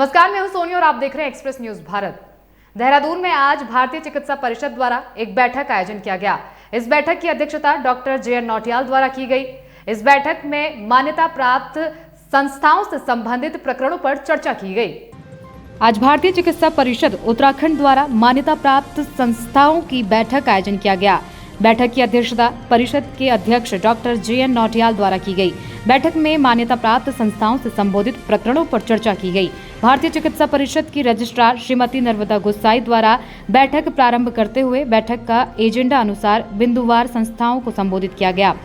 नमस्कार, मैं हूं सोनी और आप देख रहे हैं एक्सप्रेस न्यूज भारत। देहरादून में आज भारतीय चिकित्सा परिषद द्वारा एक बैठक का आयोजन किया गया। इस बैठक की अध्यक्षता डॉक्टर जे.एन. नौटियाल द्वारा की गई। इस बैठक में मान्यता प्राप्त संस्थाओं से संबंधित प्रकरणों पर चर्चा की गई। आज भारतीय चिकित्सा परिषद उत्तराखंड द्वारा मान्यता प्राप्त संस्थाओं की बैठक का आयोजन किया गया। बैठक की अध्यक्षता परिषद के अध्यक्ष डॉक्टर जे.एन. नौटियाल द्वारा की गई। बैठक में मान्यता प्राप्त संस्थाओं से संबोधित प्रकरणों पर चर्चा की गई। भारतीय चिकित्सा परिषद की रजिस्ट्रार श्रीमती नर्मदा गुस्साई द्वारा बैठक प्रारंभ करते हुए बैठक का एजेंडा अनुसार बिंदुवार संस्थाओं को संबोधित किया गया।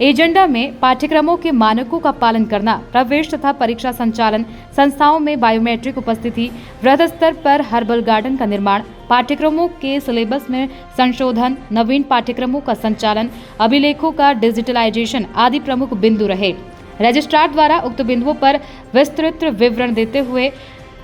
एजेंडा में पाठ्यक्रमों के मानकों का पालन करना, प्रवेश तथा परीक्षा संचालन, संस्थाओं में बायोमेट्रिक उपस्थिति, वृहद स्तर पर हर्बल गार्डन का निर्माण, पाठ्यक्रमों के सिलेबस में संशोधन, नवीन पाठ्यक्रमों का संचालन, अभिलेखों का डिजिटलाइजेशन आदि प्रमुख बिंदु रहे। रजिस्ट्रार द्वारा उक्त बिंदुओं पर विस्तृत विवरण देते हुए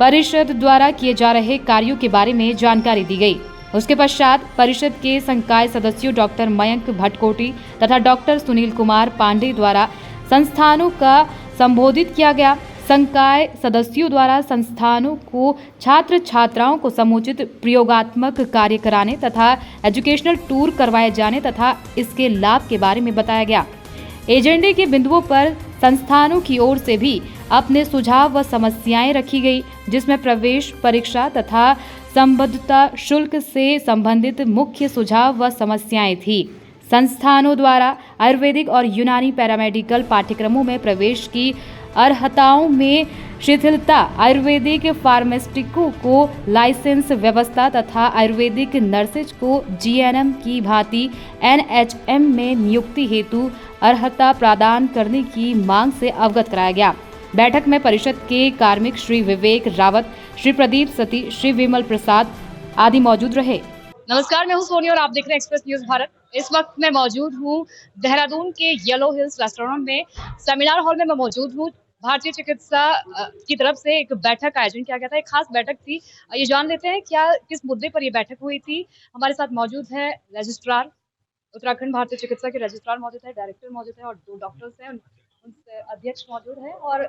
परिषद द्वारा किए जा रहे कार्यों के बारे में जानकारी दी गई। उसके पश्चात परिषद के संकाय सदस्यों डॉक्टर मयंक भटकोटी तथा डॉक्टर सुनील कुमार पांडे द्वारा संस्थानों का संबोधित किया गया। संकाय सदस्यों द्वारा संस्थानों को छात्र छात्राओं को समुचित प्रयोगात्मक कार्य कराने तथा एजुकेशनल टूर करवाए जाने तथा इसके लाभ के बारे में बताया गया। एजेंडे के बिंदुओं पर संस्थानों की ओर से भी अपने सुझाव व समस्याएं रखी गई, जिसमें प्रवेश परीक्षा तथा संबद्धता शुल्क से संबंधित मुख्य सुझाव व समस्याएं थी। संस्थानों द्वारा आयुर्वेदिक और यूनानी पैरामेडिकल पाठ्यक्रमों में प्रवेश की अर्हताओं में शिथिलता, आयुर्वेदिक फार्मास्यूटिकों को लाइसेंस व्यवस्था तथा आयुर्वेदिक नर्सेज को जीएनएम की भांति एनएचएम में नियुक्ति हेतु अर्हता प्रदान करने की मांग से अवगत कराया गया। बैठक में परिषद के कार्मिक श्री विवेक रावत, श्री प्रदीप सती, श्री विमल प्रसाद आदि मौजूद रहे। नमस्कार, मैं हूं सोनी और आप देख रहे हैं एक्सप्रेस न्यूज भारत। इस वक्त मैं मौजूद हूं देहरादून के येलो हिल्स रेस्टोरेंट में, सेमिनार हॉल में मैं मौजूद हूं। भारतीय चिकित्सा की तरफ से एक बैठक का आयोजन किया गया था, एक खास बैठक थी। ये जान लेते हैं क्या किस मुद्दे पर ये बैठक हुई थी। हमारे साथ मौजूद है रजिस्ट्रार उत्तराखंड भारतीय चिकित्सा के रजिस्ट्रार मौजूद है, डायरेक्टर मौजूद है और 2 डॉक्टर्स हैं, उनसे अध्यक्ष मौजूद है और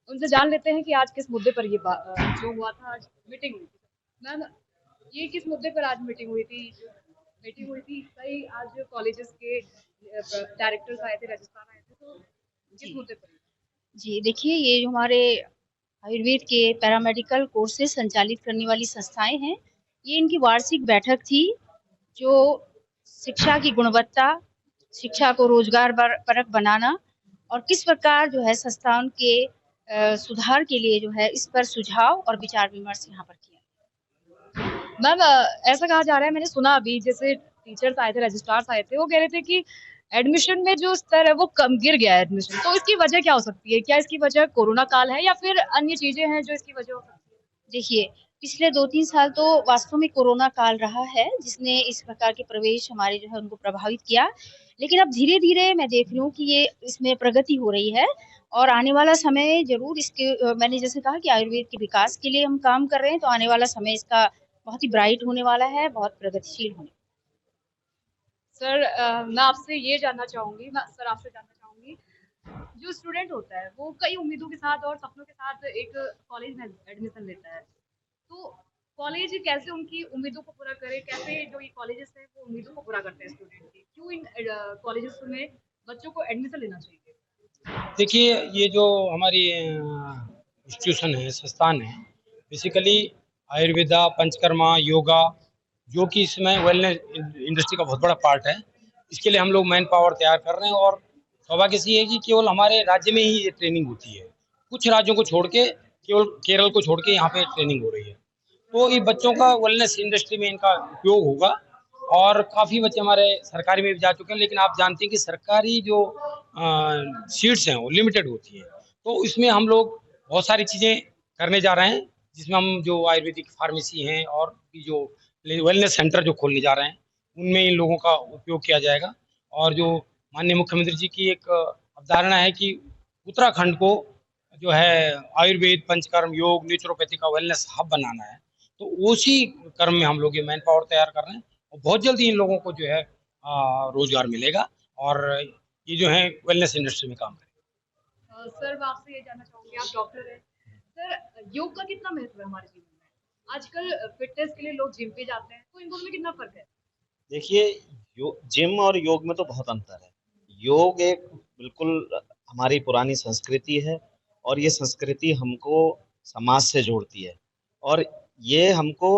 उनसे जान लेते हैं कि आज किस मुद्दे पर ये जो हुआ था, आज मीटिंग हुई थी। मैम, ये किस मुद्दे पर आज मीटिंग हुई थी? कई आज कॉलेजेस के डायरेक्टर्स आए थे, रजिस्ट्रार आए थे, तो किस मुद्दे पर? जी, देखिए ये जो हमारे आयुर्वेद के पैरामेडिकल कोर्सेज संचालित करने वाली संस्थाएं हैं, ये इनकी वार्षिक बैठक थी जो शिक्षा की गुणवत्ता, शिक्षा को रोजगार परक बनाना और किस प्रकार जो है संस्थान के सुधार के लिए जो है इस पर सुझाव और विचार विमर्श यहाँ पर किया। मैम, ऐसा कहा जा रहा है, मैंने सुना अभी, जैसे टीचर्स आए थे, रजिस्ट्रार्स आए थे, वो कह रहे थे कि एडमिशन में जो स्तर है वो कम गिर गया है एडमिशन। तो इसकी वजह क्या हो सकती है? क्या इसकी वजह कोरोना काल है या फिर अन्य चीजें हैं जो इसकी वजह हो सकती है? देखिए, पिछले 2-3 साल तो वास्तव में कोरोना काल रहा है, जिसने इस प्रकार के प्रवेश हमारे जो है उनको प्रभावित किया। लेकिन अब धीरे-धीरे मैं देख रही हूँ कि ये इसमें प्रगति हो रही है और आने वाला समय ज़रूर इसके मैंने जैसे कहा कि आयुर्वेद के विकास के लिए हम काम कर रहे हैं, तो आने वाला समय इसका बहुत ही ब्राइट होने वाला है, बहुत प्रगतिशील होने। सर, मैं आपसे ये जानना चाहूंगी, जो स्टूडेंट होता है वो कई उम्मीदों के साथ और सपनों के साथ एक कॉलेज में एडमिशन लेता है, तो कॉलेज कैसे उनकी उम्मीदों को पूरा करे? कैसे जो ये कॉलेजेस हैं वो उम्मीदों को पूरा करते हैं स्टूडेंट की? क्यों इन कॉलेजेस में बच्चों को एडमिशन लेना चाहिए? देखिए, ये जो हमारी इंस्टीट्यूशन है, संस्थान है, बेसिकली आयुर्वेदा, पंचकर्मा, योगा, जो कि इसमें वेलनेस इंडस्ट्री का बहुत बड़ा पार्ट है। इसके लिए हम लोग मैन पावर तैयार कर रहे हैं और सौभाग्य से ये है कि केवल हमारे राज्य में ही ये ट्रेनिंग होती है। कुछ राज्यों को छोड़ के, केवल केरल को छोड़ के यहाँ पे ट्रेनिंग हो रही है। तो ये बच्चों का वेलनेस इंडस्ट्री में इनका उपयोग होगा और काफ़ी बच्चे हमारे सरकारी में भी जा चुके हैं, लेकिन आप जानते हैं कि सरकारी जो सीट्स हैं वो लिमिटेड होती हैं। तो इसमें हम लोग बहुत सारी चीज़ें करने जा रहे हैं, जिसमें हम जो आयुर्वेदिक फार्मेसी हैं और भी जो वेलनेस सेंटर जो खोलने जा रहे हैं, उनमें इन लोगों का उपयोग किया जाएगा। और जो माननीय मुख्यमंत्री जी की एक अवधारणा है कि उत्तराखंड को जो है आयुर्वेद, पंचकर्म, योग, नेचुरोपैथी का वेलनेस हब बनाना है, तो उसी क्रम में हम लोग ये मैन पावर तैयार कर रहे हैं और बहुत जल्दी इन लोगों को जो है रोजगार मिलेगा और ये जो है वेलनेस इंडस्ट्री में काम करेंगे। सर, मैं आपसे ये जानना चाहूंगी, आप डॉक्टर हैं, सर, योग का कितना महत्व है हमारे जीवन में? आजकल फिटनेस के लिए लोग जिम पे जाते हैं, तो इन दोनों में कितना फर्क है? देखिए, जिम और योग में तो बहुत अंतर है। योग एक बिल्कुल हमारी पुरानी संस्कृति है और ये संस्कृति हमको समाज से जोड़ती है और ये हमको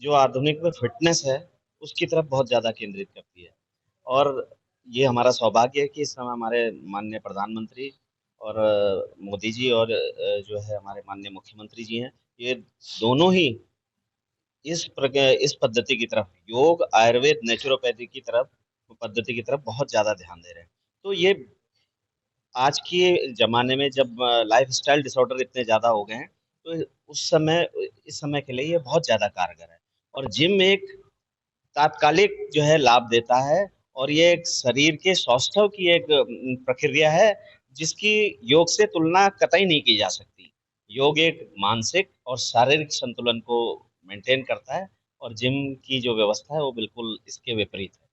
जो आधुनिक में फिटनेस है उसकी तरफ बहुत ज़्यादा केंद्रित करती है। और ये हमारा सौभाग्य है कि इस समय हमारे माननीय प्रधानमंत्री और मोदी जी और जो है हमारे माननीय मुख्यमंत्री जी हैं, ये दोनों ही इस पद्धति की तरफ, योग, आयुर्वेद, नेचुरोपैथी की तरफ, पद्धति की तरफ बहुत ज़्यादा ध्यान दे रहे हैं। तो ये आज के ज़माने में जब लाइफ़स्टाइल डिसऑर्डर इतने ज़्यादा हो गए हैं, तो इस समय के लिए ये बहुत ज़्यादा कारगर है। और जिम एक तात्कालिक जो है लाभ देता है और ये एक शरीर के सौष्ठव की एक प्रक्रिया है जिसकी योग से तुलना कतई नहीं की जा सकती। योग एक मानसिक और शारीरिक संतुलन को मेंटेन करता है और जिम की जो व्यवस्था है वो बिल्कुल इसके विपरीत है।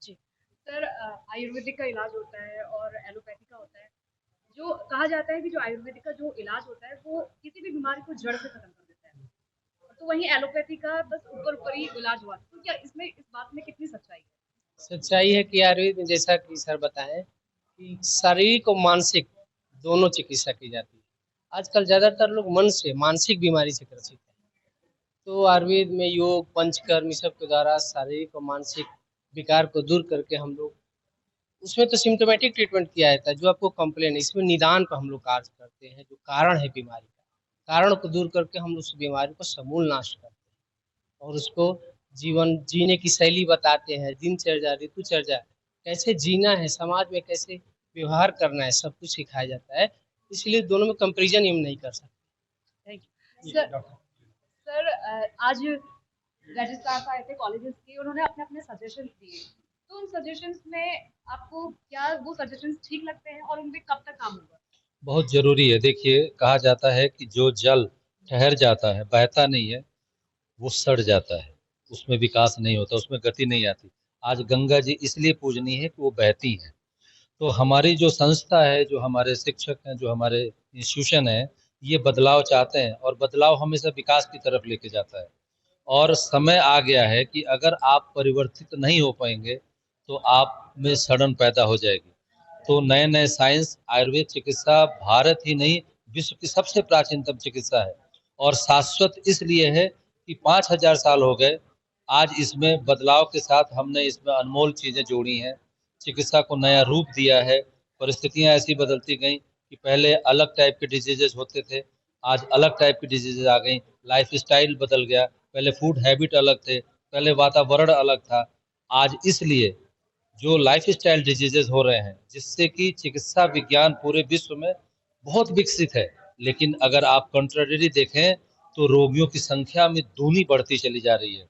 जी। सर, आयुर्वेदिक का इलाज होता है और एलोपैथी का होता है। जो कहा जाता है कि जो आयुर्वेदिक का जो इलाज होता है, वो किसी भी बीमारी को जड़ से खत्म कर देता है। तो वहीं एलोपैथी का बस ऊपर-ऊपर ही इलाज हुआ। तो क्या इसमें इस बात में कितनी सच्चाई है? सच्चाई है कि आयुर्वेद में जैसा कि सर बताएं कि शारीरिक और मानसिक दोनों चिकित्सा की जाती है। आजकल ज़्यादातर लोग मन से मानसिक बीमारी से ग्रसित हैं, तो आयुर्वेद में योग, पंचकर्म ये सब के द्वारा शारीरिक और मानसिक विकार को दूर करके हम लोग उसमें तो सिम्टोमेटिक ट्रीटमेंट किया जाता है, जो आपको कंप्लेन है इसमें निदान पर हम लोग कार्य करते हैं। जो कारण है बीमारी का, कारण को दूर करके हम उस बीमारी को समूल नाश करते हैं और उसको जीवन जीने की शैली बताते हैं, दिनचर्या, ऋतुचर्या, कैसे जीना है, समाज में कैसे व्यवहार करना है, सब कुछ सिखाया जाता है। इसलिए दोनों में कंपैरिजन हम नहीं कर सकते। Thank you. सर, आज रजिस्ट्रार साहब आए थे कॉलेजेस के, उन्होंने अपने-अपने सजेशंस दिए। तो उन सजेशंस में आपको क्या वो सजेशंस ठीक लगते हैं और उन पे कब तक काम होगा? बहुत ज़रूरी है। देखिए, कहा जाता है कि जो जल ठहर जाता है, बहता नहीं है, वो सड़ जाता है, उसमें विकास नहीं होता, उसमें गति नहीं आती। आज गंगा जी इसलिए पूजनीय है कि वो बहती हैं। तो हमारी जो संस्था है, जो हमारे शिक्षक हैं, जो हमारे इंस्टीट्यूशन है, ये बदलाव चाहते हैं और बदलाव हमेशा विकास की तरफ लेके जाता है। और समय आ गया है कि अगर आप परिवर्तित नहीं हो पाएंगे तो आप में सड़न पैदा हो जाएगी। तो नए नए साइंस, आयुर्वेद चिकित्सा भारत ही नहीं विश्व की सबसे प्राचीनतम चिकित्सा है और शाश्वत इसलिए है कि 5000 साल हो गए। आज इसमें बदलाव के साथ हमने इसमें अनमोल चीज़ें जोड़ी हैं, चिकित्सा को नया रूप दिया है। परिस्थितियां ऐसी बदलती गई कि पहले अलग टाइप के डिजीजेज होते थे, आज अलग टाइप की डिजीजेज आ गई। लाइफ स्टाइल बदल गया, पहले फूड हैबिट अलग थे, पहले वातावरण अलग था। आज इसलिए जो लाइफ स्टाइल डिजीजेज हो रहे हैं जिससे कि चिकित्सा विज्ञान पूरे विश्व में बहुत विकसित है, लेकिन अगर आप कंट्रारी देखें तो रोगियों की संख्या में दूनी बढ़ती चली जा रही है।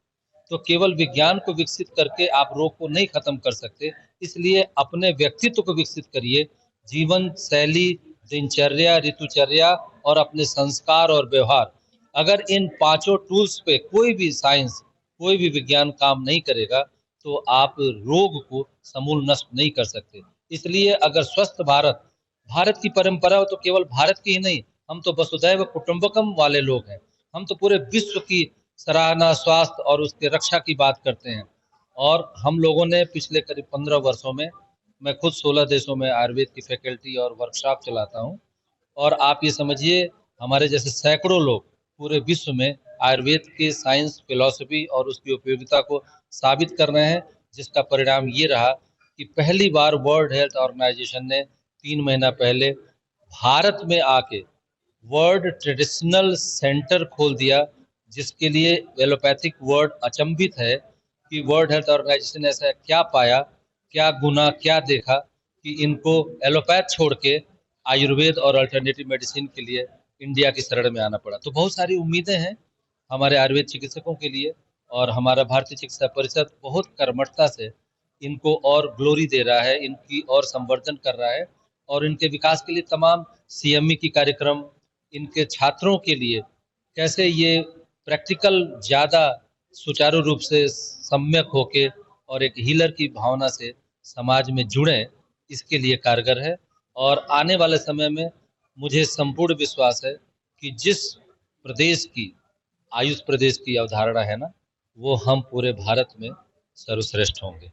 तो केवल विज्ञान को विकसित करके आप रोग को नहीं खत्म कर सकते, इसलिए अपने व्यक्तित्व को विकसित करिए। जीवन शैली, दिनचर्या, ऋतुचर्या और अपने संस्कार और व्यवहार, अगर इन पांचों टूल्स पे कोई भी साइंस, कोई भी विज्ञान काम नहीं करेगा तो आप रोग को समूल नष्ट नहीं कर सकते। इसलिए अगर स्वस्थ भारत, भारत की परंपरा हो तो केवल भारत की ही नहीं, हम तो वसुधैव कुटुंबकम वाले लोग हैं। हम तो पूरे विश्व की सराहना, स्वास्थ्य और उसके रक्षा की बात करते हैं। और हम लोगों ने पिछले करीब 15 वर्षों में, मैं खुद 16 देशों में आयुर्वेद की फैकल्टी और वर्कशॉप चलाता हूँ और आप ये समझिए हमारे जैसे सैकड़ों लोग पूरे विश्व में आयुर्वेद के साइंस, फिलॉसफी और उसकी उपयोगिता को साबित कर रहे हैं, जिसका परिणाम ये रहा कि पहली बार वर्ल्ड हेल्थ ऑर्गेनाइजेशन ने 3 महीना पहले भारत में आके वर्ल्ड ट्रेडिशनल सेंटर खोल दिया, जिसके लिए एलोपैथिक वर्ल्ड अचंभित है कि वर्ल्ड हेल्थ ऑर्गेनाइजेशन ने ऐसा क्या पाया, क्या गुना, क्या देखा कि इनको एलोपैथ छोड़ के आयुर्वेद और अल्टरनेटिव मेडिसिन के लिए इंडिया की शरण में आना पड़ा। तो बहुत सारी उम्मीदें हैं हमारे आयुर्वेद चिकित्सकों के लिए और हमारा भारतीय चिकित्सा परिषद बहुत कर्मठता से इनको और ग्लोरी दे रहा है, इनकी और संवर्धन कर रहा है और इनके विकास के लिए तमाम सीएमई की कार्यक्रम, इनके छात्रों के लिए कैसे ये प्रैक्टिकल ज़्यादा सुचारू रूप से सम्यक होके और एक हीलर की भावना से समाज में जुड़ें, इसके लिए कारगर है। और आने वाले समय में मुझे संपूर्ण विश्वास है कि जिस प्रदेश की आयुष प्रदेश की अवधारणा है ना, वो हम पूरे भारत में सर्वश्रेष्ठ होंगे।